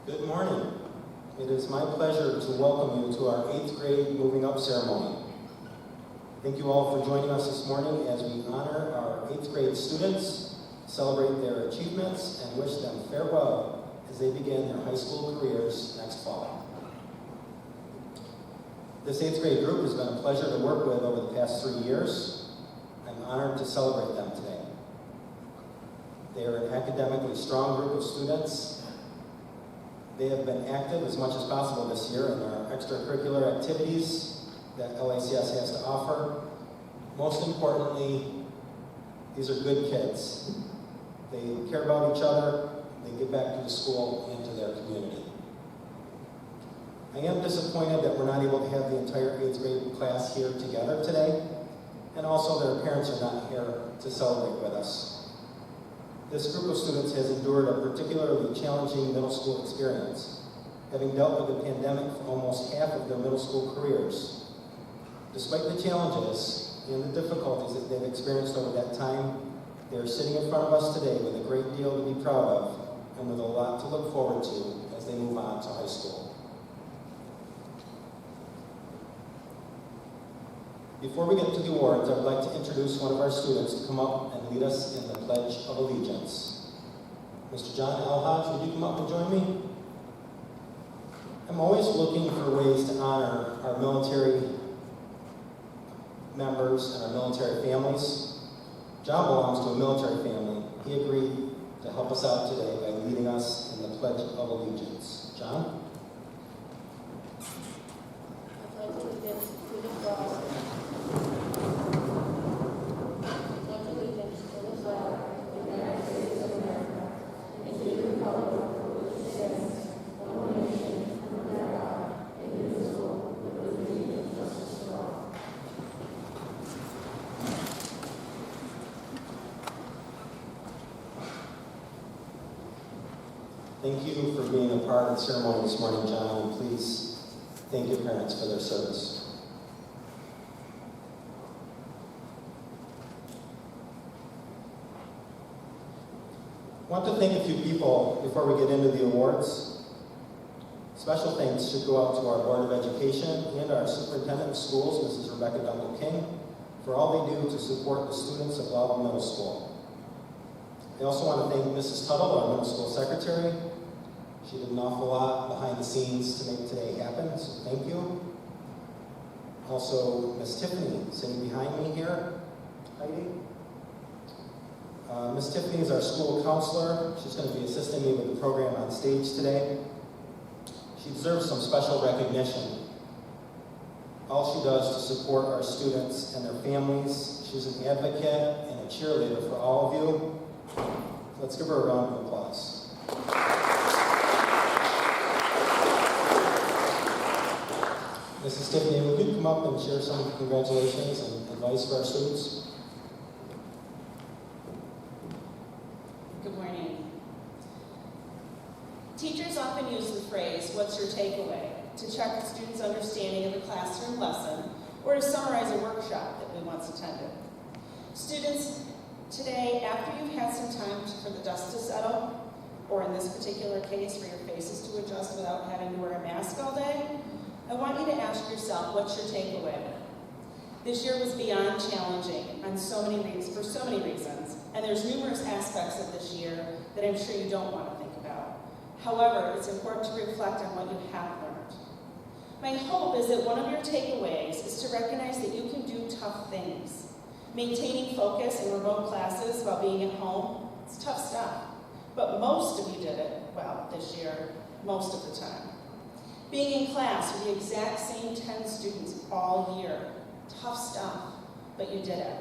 Good morning. It is my pleasure to welcome you to our 8th grade Moving Up ceremony. Thank you all for joining us this morning as we honor our 8th grade students, celebrate their achievements, and wish them farewell as they begin their high school careers next fall. This 8th grade group has been a pleasure to work with over the past 3 years. I'm honored to celebrate them today. They are an academically strong group of students. They have been active as much as possible this year in our extracurricular activities that LACS has to offer. Most importantly, these are good kids. They care about each other, they give back to the school and to their community. I am disappointed that we're not able to have the entire 8th grade class here together today, and also their parents are not here to celebrate with us. This group of students has endured a particularly challenging middle school experience, having dealt with the pandemic for almost half of their middle school careers. Despite the challenges and the difficulties that they've experienced over that time, they are sitting in front of us today with a great deal to be proud of and with a lot to look forward to as they move on to high school. Before we get to the awards, I would like to introduce one of our students to come up and lead us in the Pledge of Allegiance. Mr. John Elhodge, would you come up and join me? I'm always looking for ways to honor our military members and our military families. John belongs to a military family. He agreed to help us out today by leading us in the Pledge of Allegiance. John? I pledge allegiance to the flag Thank you for being a part of the ceremony this morning, John, and please thank your parents for their service. I want to thank a few people before we get into the awards. Special thanks should go out to our Board of Education and our Superintendent of Schools, Mrs. Rebecca Dunkel-King, for all they do to support the students of Belleville Middle School. I also want to thank Mrs. Tuttle, our middle school secretary. She did an awful lot behind the scenes to make today happen, so thank you. Also, Miss Tiffany, sitting behind me here, Heidi. Miss Tiffany is our school counselor. She's going to be assisting me with the program on stage today. She deserves some special recognition. All she does to support our students and their families. She's an advocate and a cheerleader for all of you. Let's give her a round of applause. Mrs. Tiffany, would you come up and share some congratulations and advice for our students? Good morning. Teachers often use the phrase, "What's your takeaway?" to check a student's understanding of a classroom lesson or to summarize a workshop that we once attended. Students, today, after you've had some time for the dust to settle, or in this particular case, for your faces to adjust without having to wear a mask all day, I want you to ask yourself, what's your takeaway? This year was beyond challenging for so many reasons, and there's numerous aspects of this year that I'm sure you don't want to think about. However, it's important to reflect on what you have learned. My hope is that one of your takeaways is to recognize that you can do tough things. Maintaining focus in remote classes while being at home, it's tough stuff. But most of you did it well this year, most of the time. Being in class with the exact same 10 students all year, tough stuff, but you did it.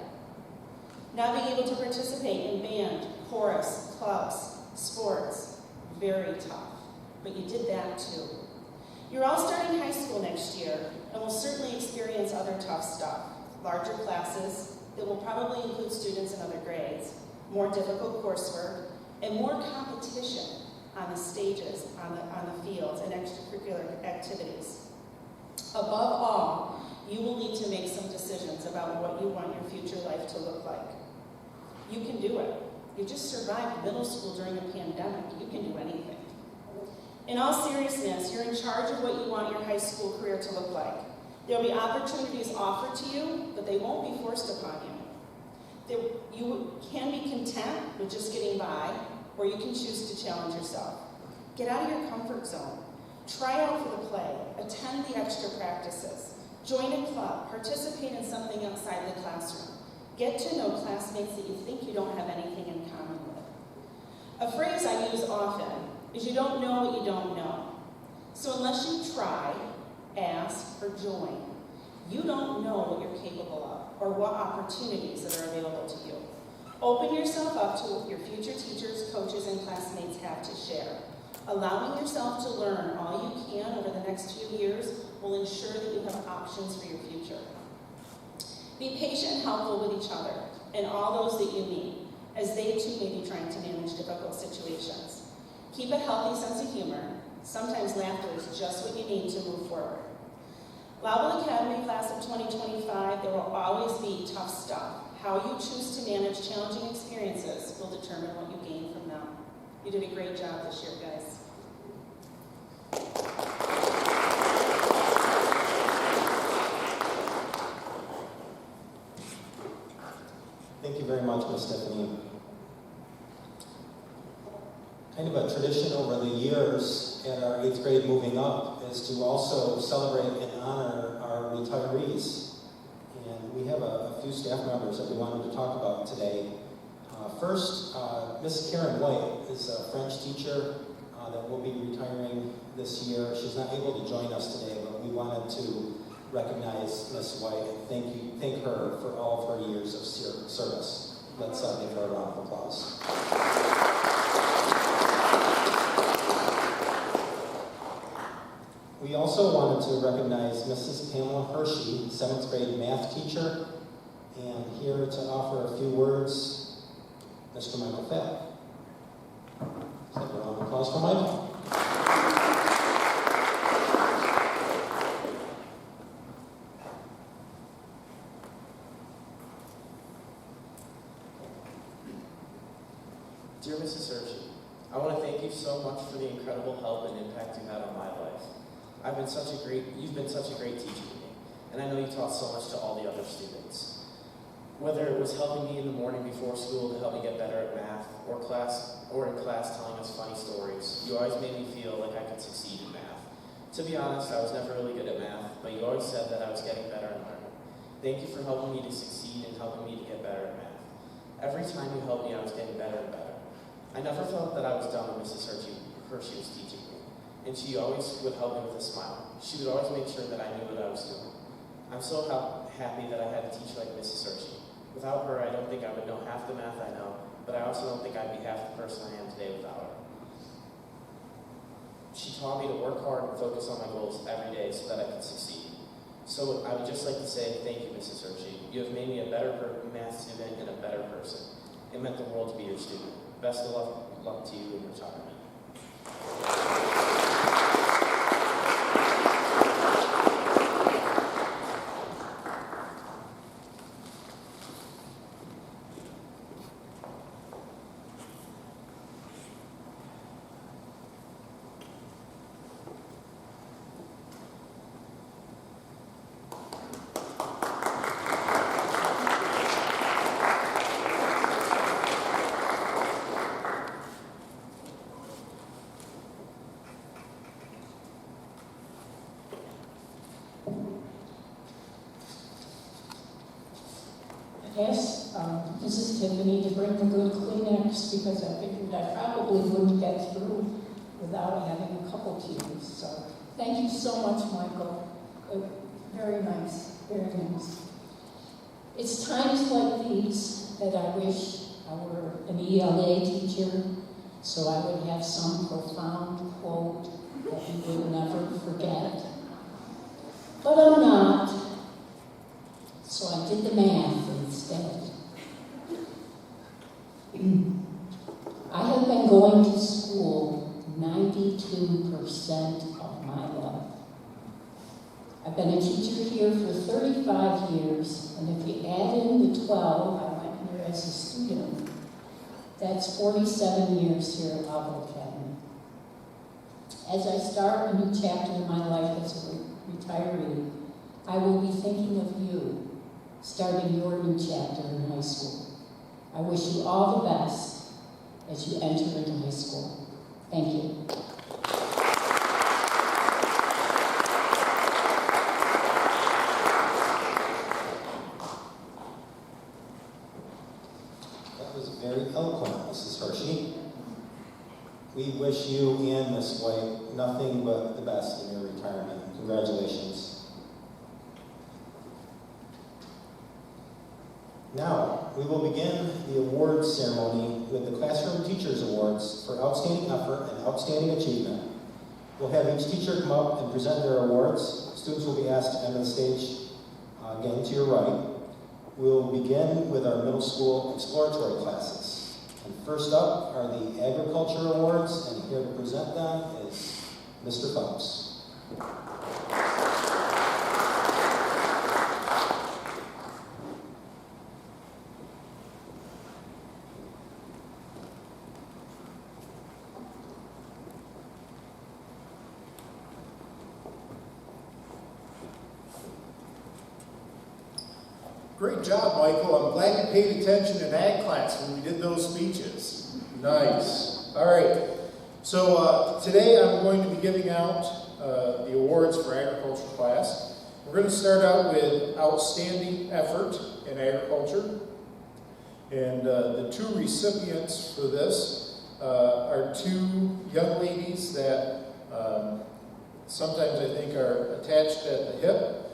Now being able to participate in band, chorus, clubs, sports, very tough, but you did that too. You're all starting high school next year and will certainly experience other tough stuff. Larger classes that will probably include students in other grades, more difficult coursework, and more competition on the stages, on the fields, and extracurricular activities. Above all, you will need to make some decisions about what you want your future life to look like. You can do it. You just survived middle school during a pandemic. You can do anything. In all seriousness, you're in charge of what you want your high school career to look like. There will be opportunities offered to you, but they won't be forced upon you. You can be content with just getting by, or you can choose to challenge yourself. Get out of your comfort zone. Try out for the play. Attend the extra practices. Join a club. Participate in something outside the classroom. Get to know classmates that you think you don't have anything in common with. A phrase I use often is you don't know what you don't know. So unless you try, ask, or join, you don't know what you're capable of or what opportunities that are available to you. Open yourself up to what your future teachers, coaches, and classmates have to share. Allowing yourself to learn all you can over the next few years will ensure that you have options for your future. Be patient and helpful with each other and all those that you meet, as they too may be trying to manage difficult situations. Keep a healthy sense of humor. Sometimes laughter is just what you need to move forward. Lowell Academy Class of 2025, there will always be tough stuff. How you choose to manage challenging experiences will determine what you gain from them. You did a great job this year, guys. Thank you very much, Ms. Stephanie. Kind of a tradition over the years at our 8th grade moving up is to also celebrate and honor our retirees. And we have a few staff members that we wanted to talk about today. First, Miss Karen White is a French teacher that will be retiring this year. She's not able to join us today, but we wanted to recognize Miss White and thank her for all of her years of service. Let's give her a round of applause. We also wanted to recognize Mrs. Pamela Hershey, 7th grade math teacher, and here to offer a few words, Mr. Michael Fapp. Let's give a round of applause for Michael. Dear Mrs. Hershey, I want to thank you so much for the incredible help and impact you had on my life. You've been such a great teacher to me, and I know you taught so much to all the other students. Whether it was helping me in the morning before school to help me get better at math, or in class telling us funny stories, you always made me feel like I could succeed in math. To be honest, I was never really good at math, but you always said that I was getting better and learning. Thank you for helping me to succeed and helping me to get better at math. Every time you helped me, I was getting better and better. I never felt that I was done when Mrs. Hershey was teaching me, and she always would help me with a smile. She would always make sure that I knew what I was doing. I'm so happy that I had a teacher like Mrs. Hershey. Without her, I don't think I would know half the math I know, but I also don't think I'd be half the person I am today without her. She taught me to work hard and focus on my goals every day so that I could succeed. So I would just like to say thank you, Mrs. Hershey. You have made me a better math student and a better person. It meant the world to be your student. Best of luck to you in retirement. Asked Mrs. Tiffany to bring a good Kleenex because I figured I probably wouldn't get through without having a cup of tea. So thank you so much, Michael. Very nice, very nice. It's times like these that I wish I were an ELA teacher so I would have some profound quote that you would never forget. But I'm not. So I did the math instead. I have been going to school 92% of my life. I've been a teacher here for 35 years, and if you add in the 12 I went here as a student, that's 47 years here at Lowell Academy. As I start a new chapter in my life as a retiree, I will be thinking of you starting your new chapter in high school. I wish you all the best as you enter into high school. Thank you. That was very eloquent, Mrs. Hershey. We wish you and Miss White nothing but the best in your retirement. Congratulations. Now, we will begin the awards ceremony with the Classroom Teachers Awards for outstanding effort and outstanding achievement. We'll have each teacher come up and present their awards. Students will be asked to enter the stage again to your right. We'll begin with our middle school exploratory classes. And first up are the Agriculture Awards, and here to present them is Mr. Phelps. Great job, Michael. I'm glad you paid attention in ag class when we did those speeches. Nice. All right. So today I'm going to be giving out the awards for agriculture class. We're going to start out with outstanding effort in agriculture. And the two recipients for this are two young ladies that sometimes I think are attached at the hip.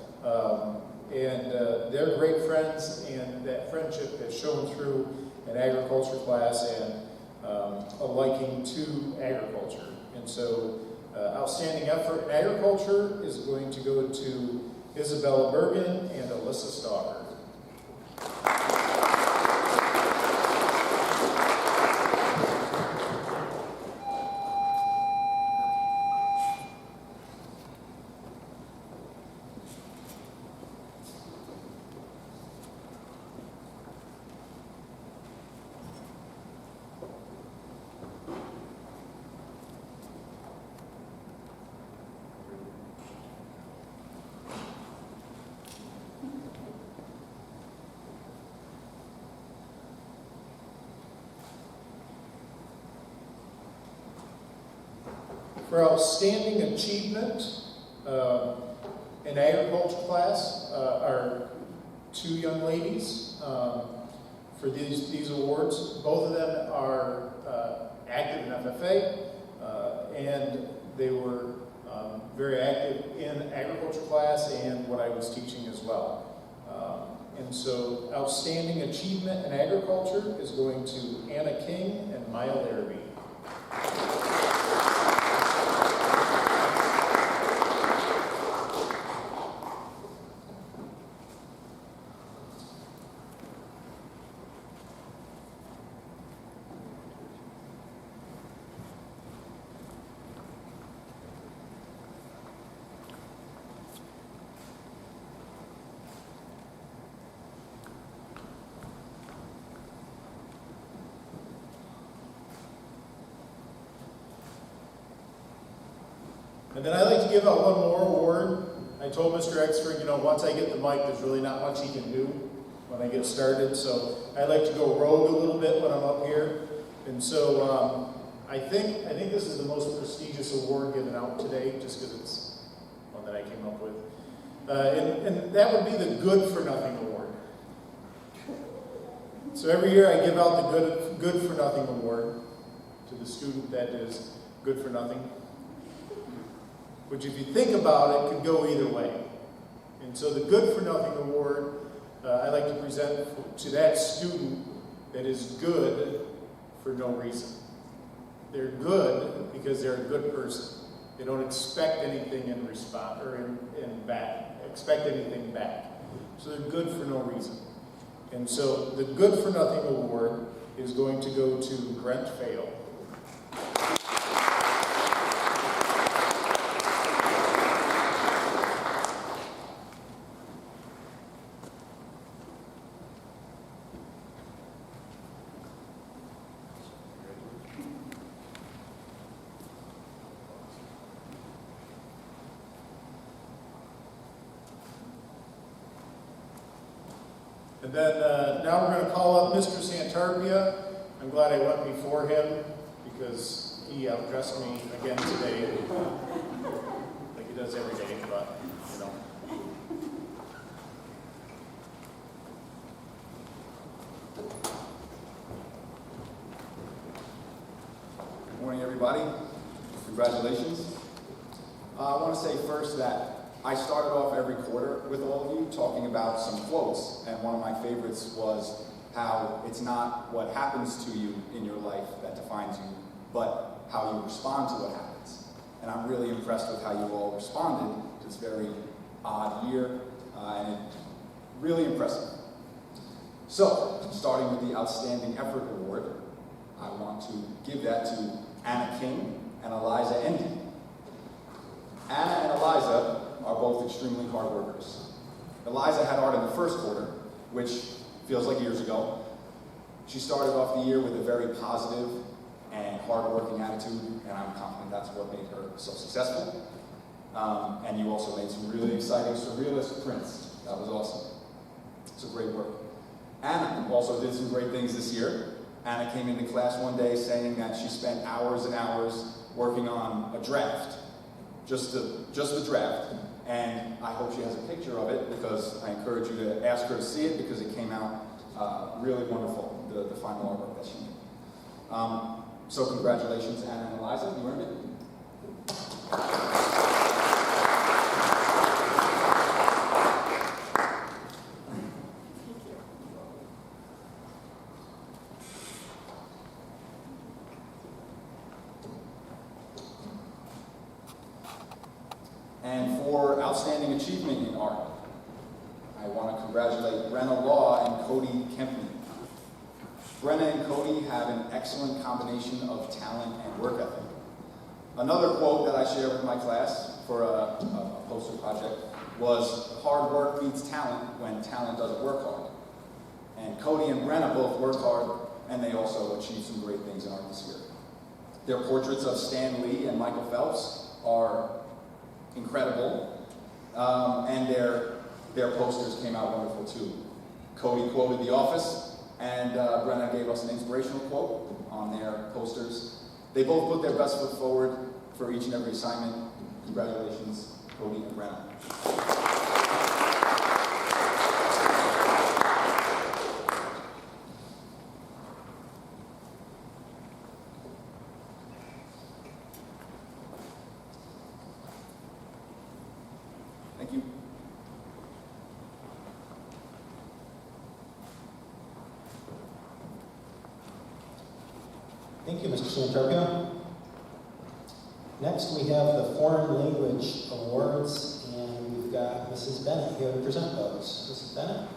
And they're great friends, and that friendship has shown through an agriculture class and a liking to agriculture. And so outstanding effort in agriculture is going to go to Isabella Bergen and Alyssa Stalker. For outstanding achievement in agriculture class are two young ladies for these awards. Both of them are active in FFA, and they were very active in agriculture class and what I was teaching as well. And so outstanding achievement in agriculture is going to Anna King and Maya Larrabee. And then I'd like to give out one more award. I told Mr. Exford, once I get the mic, there's really not much he can do when I get started. So I'd like to go rogue a little bit when I'm up here. And so I think this is the most prestigious award given out today, just because it's one that I came up with. And that would be the Good for Nothing Award. So every year I give out the Good for Nothing Award to the student that is good for nothing. Which, if you think about it, could go either way. And so the Good for Nothing Award, I like to present to that student that is good for no reason. They're good because they're a good person. They don't expect anything in response or in back. Expect anything back. So they're good for no reason. And so the Good for Nothing Award is going to go to Brent Fail. then now we're going to call up Mr. Santarpia. I'm glad I went before him because he outdressed me again today, like he does every day, but you know. Good morning, everybody. Congratulations. I want to say first that I started off every quarter with all of you talking about some quotes, and one of my favorites was how it's not what happens to you in your life that defines you, but how you respond to what happens. And I'm really impressed with how you all responded to this very odd year, and it really impressive. So, starting with the Outstanding Effort Award, I want to give that to Anna King and Eliza Endy. Anna and Eliza are both extremely hard workers. Eliza had art in the first quarter, which feels like years ago. She started off the year with a very positive and hard-working attitude, and I'm confident that's what made her so successful. And you also made some really exciting surrealist prints. That was awesome. So great work. Anna also did some great things this year. Anna came into class one day saying that she spent hours and hours working on a draft, just the draft. And I hope she has a picture of it because I encourage you to ask her to see it because it came out really wonderful, the final artwork that she made. So congratulations, Anna and Eliza, you earned it. And for outstanding achievement in art, I want to congratulate Brenna Law and Cody Kempney. Brenna and Cody have an excellent combination of talent and work ethic. Another quote that I shared with my class for a poster project was, hard work beats talent when talent doesn't work hard. And Cody and Brenna both work hard, and they also achieved some great things in art this year. Their portraits of Stan Lee and Michael Phelps are incredible, and their posters came out wonderful too. Cody quoted The Office, and Brenna gave us an inspirational quote on their posters. They both put their best foot forward for each and every assignment. Congratulations, Cody and Brenna. Thank you. Thank you, Mr. Santarpia. Next, we have the Foreign Language Awards, and we've got Mrs. Bennett here to present those. Mrs. Bennett?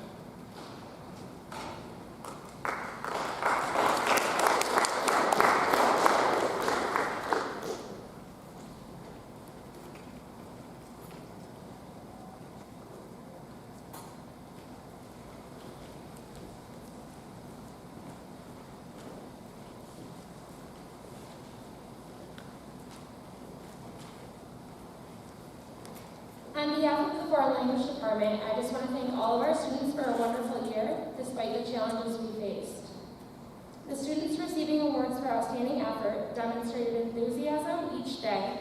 On behalf of the Foreign Language Department, I just want to thank all of our students for a wonderful year, despite the challenges we faced. The students receiving awards for outstanding effort demonstrated enthusiasm each day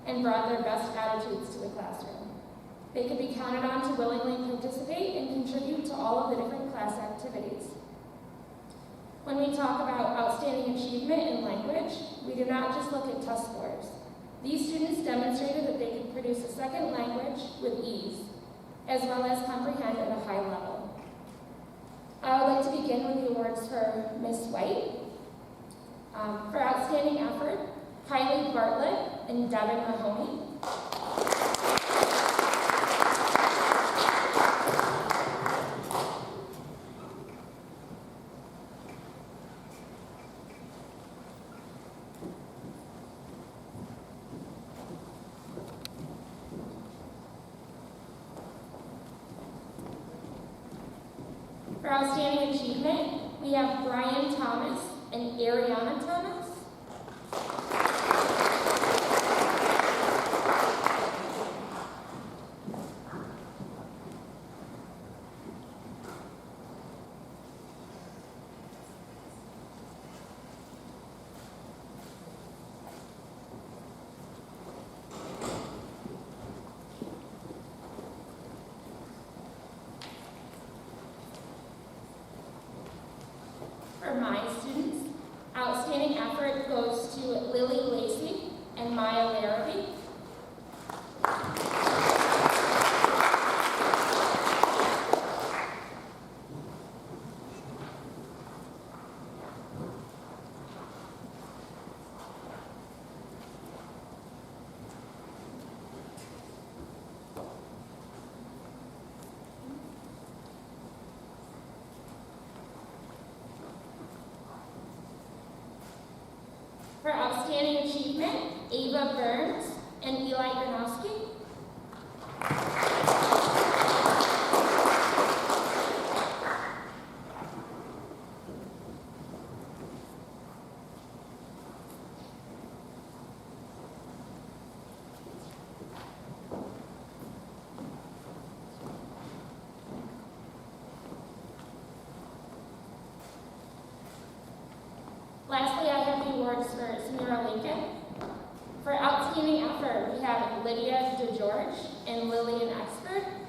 and brought their best attitudes to the classroom. They could be counted on to willingly participate and contribute to all of the different class activities. When we talk about outstanding achievement in language, we do not just look at test scores. These students demonstrated that they could produce a second language with ease, as well as comprehend at a high level. I would like to begin with the awards for Miss White. For outstanding effort, Kylie Bartlett and Devin Mahoney. For outstanding achievement, we have Brian Thomas and Ariana Thomas. For outstanding achievement, Ava Burns and Eli Gronowski. Lastly, I have the awards for Samira Lincoln. For outstanding effort, we have Lydia DeGeorge and Lillian Expert.